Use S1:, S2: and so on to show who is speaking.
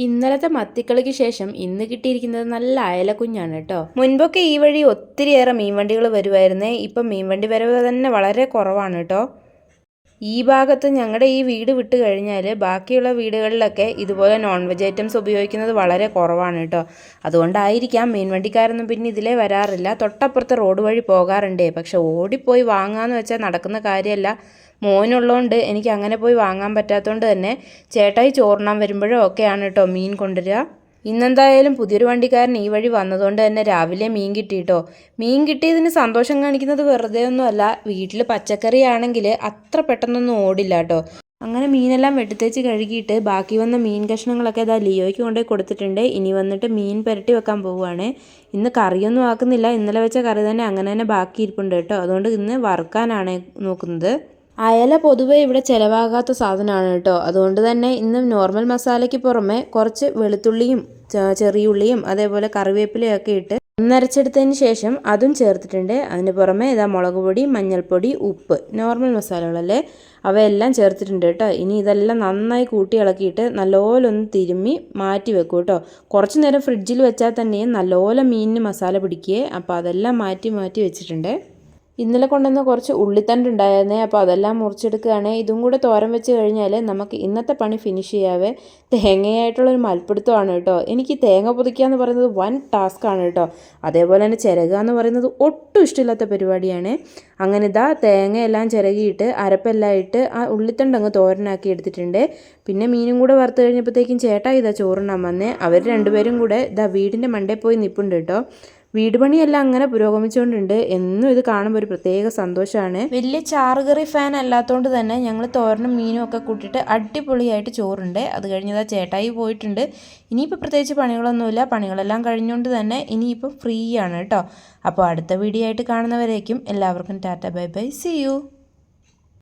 S1: ഇന്നലത്തെ മത്തിക്കളിക്ക് ശേഷം ഇന്ന് കിട്ടിയിരിക്കുന്നത് നല്ല അയലക്കുഞ്ഞാണ് കേട്ടോ. മുൻപൊക്കെ ഈ വഴി ഒത്തിരിയേറെ മീൻവണ്ടികൾ വരുമായിരുന്നേ. ഇപ്പം മീൻവണ്ടി വരവ് തന്നെ വളരെ കുറവാണ് കേട്ടോ. ഈ ഭാഗത്ത് ഞങ്ങളുടെ ഈ വീട് വിട്ട് കഴിഞ്ഞാൽ ബാക്കിയുള്ള വീടുകളിലൊക്കെ ഇതുപോലെ നോൺ വെജ് ഐറ്റംസ് ഉപയോഗിക്കുന്നത് വളരെ കുറവാണ് കേട്ടോ. അതുകൊണ്ടായിരിക്കാം മീൻവണ്ടിക്കാരൊന്നും പിന്നെ ഇതിലേ വരാറില്ല. തൊട്ടപ്പുറത്ത് റോഡ് വഴി പോകാറുണ്ടേ, പക്ഷെ ഓടിപ്പോയി വാങ്ങാമെന്ന് വെച്ചാൽ നടക്കുന്ന കാര്യമല്ല. മോനുള്ളതുകൊണ്ട് എനിക്ക് അങ്ങനെ പോയി വാങ്ങാൻ പറ്റാത്തതുകൊണ്ട് തന്നെ ചേട്ടായി ചോറിനാൻ വരുമ്പോഴോ ഒക്കെയാണ് കേട്ടോ മീൻ കൊണ്ടുവരിക. ഇന്നെന്തായാലും പുതിയൊരു വണ്ടിക്കാരൻ ഈ വഴി വന്നതുകൊണ്ട് തന്നെ രാവിലെ മീൻ കിട്ടിയിട്ടോ. മീൻ കിട്ടിയതിന് സന്തോഷം കാണിക്കുന്നത് വെറുതെ ഒന്നുമല്ല, വീട്ടിൽ പച്ചക്കറി ആണെങ്കിൽ അത്ര പെട്ടെന്നൊന്നും ഓടില്ല കേട്ടോ. അങ്ങനെ മീനെല്ലാം വെട്ടിത്തേച്ച് കഴുകിയിട്ട് ബാക്കി വന്ന മീൻ കഷ്ണങ്ങളൊക്കെ ഇതാ ലിയോയ്ക്ക് കൊണ്ടുപോയി കൊടുത്തിട്ടുണ്ട്. ഇനി വന്നിട്ട് മീൻ പുരട്ടി വെക്കാൻ പോവുകയാണ്. ഇന്ന് കറിയൊന്നും ആക്കുന്നില്ല, ഇന്നലെ വെച്ച കറി തന്നെ അങ്ങനെ തന്നെ ബാക്കി ഇരിപ്പുണ്ട് കേട്ടോ. അതുകൊണ്ട് ഇന്ന് വറുക്കാനാണ് നോക്കുന്നത്. അയല പൊതുവേ ഇവിടെ ചിലവാകാത്ത സാധനമാണ് കേട്ടോ. അതുകൊണ്ട് തന്നെ ഇന്ന് നോർമൽ മസാലയ്ക്ക് പുറമെ കുറച്ച് വെളുത്തുള്ളിയും ചെറിയുള്ളിയും അതേപോലെ കറിവേപ്പിലയൊക്കെ ഇട്ട് ഒന്നരച്ചെടുത്തതിന് ശേഷം അതും ചേർത്തിട്ടുണ്ട്. അതിന് പുറമെ ഇതാ മുളക് പൊടി, മഞ്ഞൾപ്പൊടി, ഉപ്പ്, നോർമൽ മസാലകളല്ലേ, അവയെല്ലാം ചേർത്തിട്ടുണ്ട് കേട്ടോ. ഇനി ഇതെല്ലാം നന്നായി കൂട്ടി ഇളക്കിയിട്ട് നല്ലപോലെ ഒന്ന് തിരുമ്മി മാറ്റി വെക്കും കേട്ടോ. കുറച്ച് നേരം ഫ്രിഡ്ജിൽ വെച്ചാൽ തന്നെയും നല്ലപോലെ മീനിന് മസാല പിടിക്കുകയെ. അപ്പോൾ അതെല്ലാം മാറ്റി വെച്ചിട്ടുണ്ട്. ഇന്നലെ കൊണ്ടുവന്ന കുറച്ച് ഉള്ളിത്തണ്ട് ഉണ്ടായിരുന്നേ, അപ്പോൾ അതെല്ലാം മുറിച്ചെടുക്കുകയാണ്. ഇതും കൂടെ തോരൻ വെച്ച് കഴിഞ്ഞാൽ നമുക്ക് ഇന്നത്തെ പണി ഫിനിഷ് ചെയ്യാവേ. തേങ്ങയായിട്ടുള്ളൊരു മൽപ്പിടുത്തമാണ് കേട്ടോ. എനിക്ക് തേങ്ങ പൊതിക്കുക എന്ന് പറയുന്നത് വൻ ടാസ്ക്കാണ് കേട്ടോ. അതേപോലെ തന്നെ ചിരകുക എന്ന് പറയുന്നത് ഒട്ടും ഇഷ്ടമില്ലാത്ത പരിപാടിയാണ്. അങ്ങനെ ഇതാ തേങ്ങയെല്ലാം ചിരകിയിട്ട് അരപ്പെല്ലാം ഇട്ട് ആ ഉള്ളിത്തണ്ട് അങ്ങ് തോരനാക്കി എടുത്തിട്ടുണ്ട്. പിന്നെ മീനും കൂടെ വറുത്ത് കഴിഞ്ഞപ്പോഴത്തേക്കും ചേട്ടാ ഇതാ ചോറുണ്ണാൻ വന്നേ. അവർ രണ്ടുപേരും കൂടെ ഇതാ വീടിൻ്റെ മണ്ടയിൽ പോയി നിൽപ്പുണ്ട് കേട്ടോ. വീട് പണിയെല്ലാം അങ്ങനെ പുരോഗമിച്ചുകൊണ്ടുണ്ട്. എന്നും ഇത് കാണുമ്പോൾ ഒരു പ്രത്യേക സന്തോഷമാണ്. വലിയ ചാറുകറി ഫാൻ അല്ലാത്തതുകൊണ്ട് തന്നെ ഞങ്ങൾ തോരനും മീനും ഒക്കെ കൂട്ടിയിട്ട് അടിപൊളിയായിട്ട് ചോറുണ്ട്. അത് കഴിഞ്ഞതാ ചേട്ടായി പോയിട്ടുണ്ട്. ഇനിയിപ്പോൾ പ്രത്യേകിച്ച് പണികളൊന്നുമില്ല, പണികളെല്ലാം കഴിഞ്ഞുകൊണ്ട് തന്നെ ഇനിയിപ്പോൾ ഫ്രീ ആണ് കേട്ടോ. അപ്പോൾ അടുത്ത വീഡിയോ ആയിട്ട് കാണുന്നവരേക്കും എല്ലാവർക്കും tata bye bye, see U.